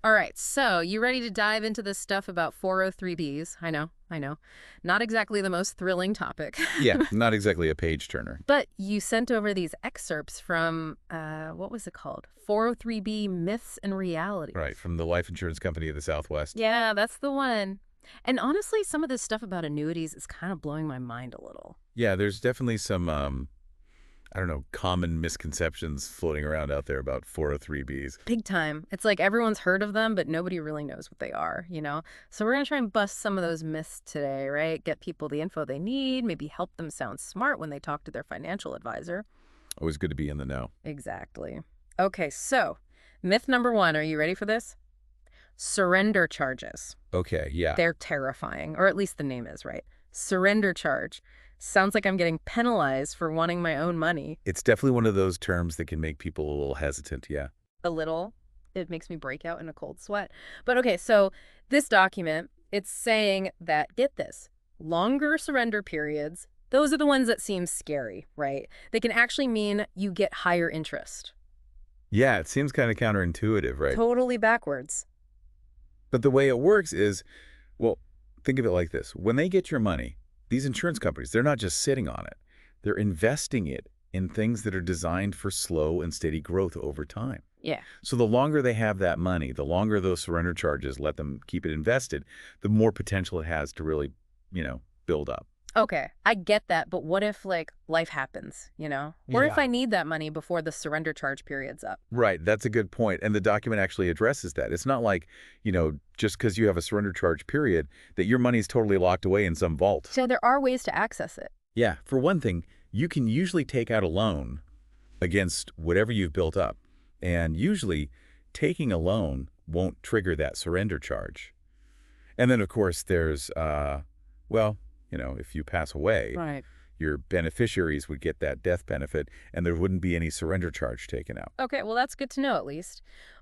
All right, so you ready to dive into this stuff about 403Bs? I know, I know. Not exactly the most thrilling topic. Yeah, not exactly a page turner. But you sent over these excerpts from, what was it called? 403B Myths and Realities. Right, from the life insurance company of the Southwest. Yeah, that's the one. And honestly, some of this stuff about annuities is kind of blowing my mind a little. Yeah, there's definitely some, I don't know, common misconceptions floating around out there about 403Bs. Big time. It's like everyone's heard of them, but nobody really knows what they are, you know? So we're going to try and bust some of those myths today, right? Get people the info they need, maybe help them sound smart when they talk to their financial advisor. Always good to be in the know. Exactly. Okay, so myth number one. Are you ready for this? Surrender charges. Okay, yeah. They're terrifying, or at least the name is, right? Surrender charge. Sounds like I'm getting penalized for wanting my own money. It's definitely one of those terms that can make people a little hesitant, yeah. A little. It makes me break out in a cold sweat. But okay, so this document, it's saying that, get this, longer surrender periods, those are the ones that seem scary, right? They can actually mean you get higher interest. Yeah, it seems kind of counterintuitive, right? Totally backwards. But the way it works is, well, think of it like this. When they get your money, these insurance companies, they're not just sitting on it. They're investing it in things that are designed for slow and steady growth over time. Yeah. So the longer they have that money, the longer those surrender charges let them keep it invested, the more potential it has to really, build up. Okay, I get that, but what if, like, life happens, you know? Or if Yeah. I need that money before the surrender charge period's up? Right, that's a good point. And the document actually addresses that. It's not like, just because you have a surrender charge period, that your money's totally locked away in some vault. So there are ways to access it. Yeah, for one thing, you can usually take out a loan against whatever you've built up. And usually, taking a loan won't trigger that surrender charge. And then, of course, there's, if you pass away, Right. your beneficiaries would get that death benefit, and there wouldn't be any surrender charge taken out. Okay, well, that's good to know at least.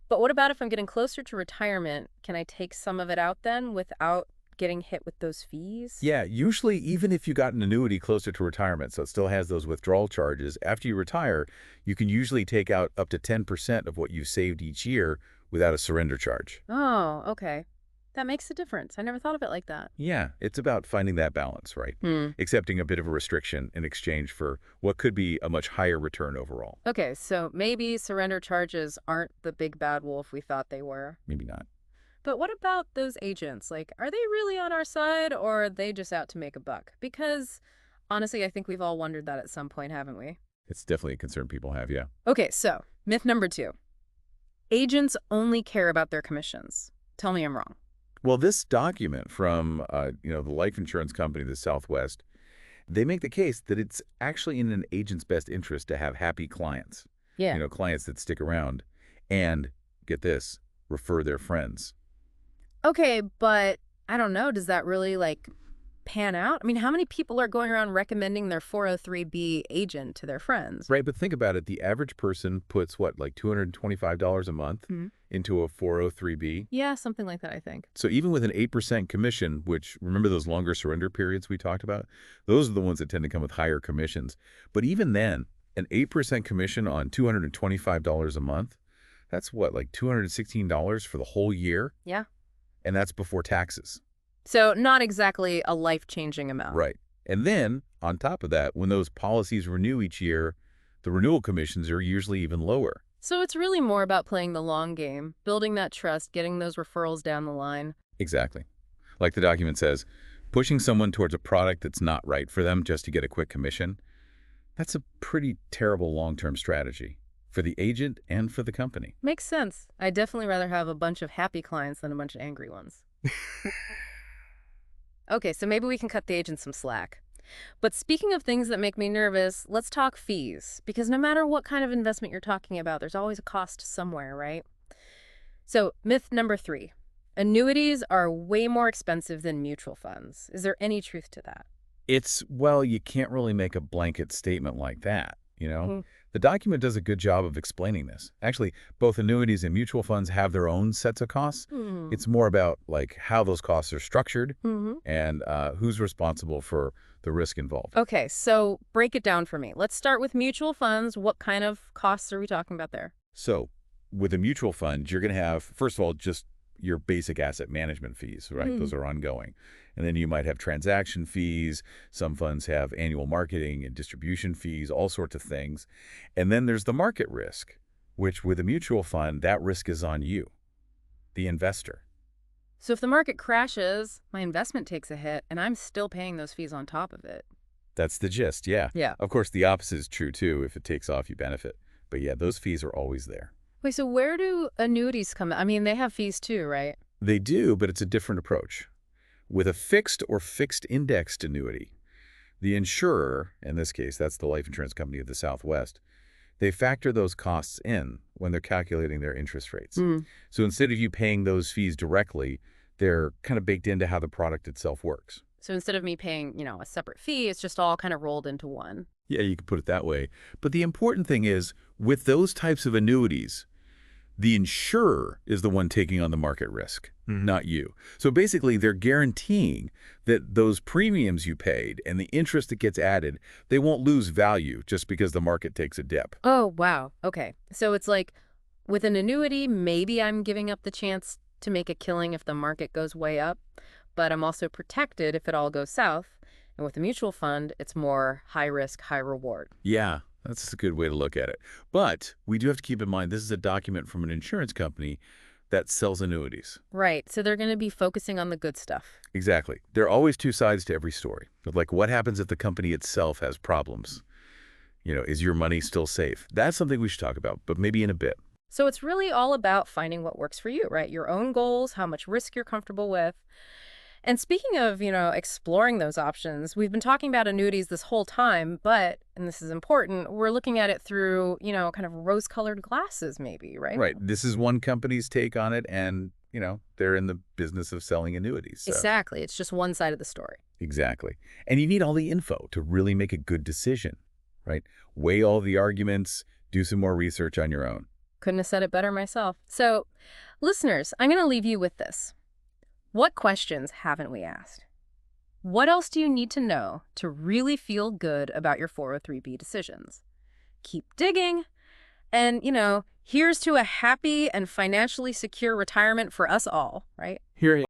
But what about if I'm getting closer to retirement? Can I take some of it out then without getting hit with those fees? Yeah, usually even if you got an annuity closer to retirement, so it still has those withdrawal charges, after you retire, you can usually take out up to 10% of what you saved each year without a surrender charge. Oh, okay. That makes a difference. I never thought of it like that. Yeah, it's about finding that balance, right? Accepting a bit of a restriction in exchange for what could be a much higher return overall. Okay, so maybe surrender charges aren't the big bad wolf we thought they were. Maybe not. But what about those agents? Like, are they really on our side or are they just out to make a buck? Because honestly, I think we've all wondered that at some point, haven't we? It's definitely a concern people have, yeah. Okay, so myth number two. Agents only care about their commissions. Tell me I'm wrong. Well, this document from, the life insurance company, the Southwest, they make the case that it's actually in an agent's best interest to have happy clients, Yeah. clients that stick around and, get this, refer their friends. Okay, but I don't know. Does that really, like, pan out? I mean, how many people are going around recommending their 403B agent to their friends? Right, but think about it. The average person puts, what, like $225 a month into a 403B? Yeah, something like that, I think. So even with an 8% commission, which, remember those longer surrender periods we talked about? Those are the ones that tend to come with higher commissions. But even then, an 8% commission on $225 a month, that's what, like $216 for the whole year? Yeah. And that's before taxes. So not exactly a life-changing amount. Right. And then, on top of that, when those policies renew each year, the renewal commissions are usually even lower. So it's really more about playing the long game, building that trust, getting those referrals down the line. Exactly. Like the document says, pushing someone towards a product that's not right for them just to get a quick commission, that's a pretty terrible long-term strategy for the agent and for the company. Makes sense. I'd definitely rather have a bunch of happy clients than a bunch of angry ones. Okay, so maybe we can cut the agent some slack. But speaking of things that make me nervous, let's talk fees. Because no matter what kind of investment you're talking about, there's always a cost somewhere, right? So myth number three. Annuities are way more expensive than mutual funds. Is there any truth to that? You can't really make a blanket statement like that. The document does a good job of explaining this. Actually, both annuities and mutual funds have their own sets of costs. It's more about like how those costs are structured and who's responsible for the risk involved. Okay, so break it down for me. Let's start with mutual funds. What kind of costs are we talking about there? So with a mutual fund, you're going to have, first of all, just your basic asset management fees, right? Mm. Those are ongoing. And then you might have transaction fees. Some funds have annual marketing and distribution fees, all sorts of things. And then there's the market risk, which with a mutual fund, that risk is on you, the investor. So if the market crashes, my investment takes a hit, and I'm still paying those fees on top of it. That's the gist, yeah. Yeah. Of course, the opposite is true, too. If it takes off, you benefit. But yeah, those fees are always there. Wait, so where do annuities come in? I mean, they have fees too, right? They do, but it's a different approach. With a fixed or fixed indexed annuity, the insurer, in this case, that's the life insurance company of the Southwest, they factor those costs in when they're calculating their interest rates. Mm. So instead of you paying those fees directly, they're kind of baked into how the product itself works. So instead of me paying, a separate fee, it's just all kind of rolled into one. Yeah, you could put it that way. But the important thing is, with those types of annuities, the insurer is the one taking on the market risk, not you. So basically, they're guaranteeing that those premiums you paid and the interest that gets added, they won't lose value just because the market takes a dip. Oh, wow. Okay. So it's like with an annuity, maybe I'm giving up the chance to make a killing if the market goes way up, but I'm also protected if it all goes south. And with a mutual fund, it's more high risk, high reward. Yeah, that's a good way to look at it. But we do have to keep in mind this is a document from an insurance company that sells annuities. Right. So they're going to be focusing on the good stuff. Exactly. There are always two sides to every story. But like, what happens if the company itself has problems? Is your money still safe? That's something we should talk about, but maybe in a bit. So it's really all about finding what works for you, right? Your own goals, how much risk you're comfortable with. And speaking of, exploring those options, we've been talking about annuities this whole time, but, and this is important, we're looking at it through, kind of rose-colored glasses maybe, right? Right. This is one company's take on it, and, they're in the business of selling annuities. So. Exactly. It's just one side of the story. Exactly. And you need all the info to really make a good decision, right? Weigh all the arguments, do some more research on your own. Couldn't have said it better myself. So, listeners, I'm going to leave you with this. What questions haven't we asked? What else do you need to know to really feel good about your 403(b) decisions? Keep digging. And, here's to a happy and financially secure retirement for us all, right? Here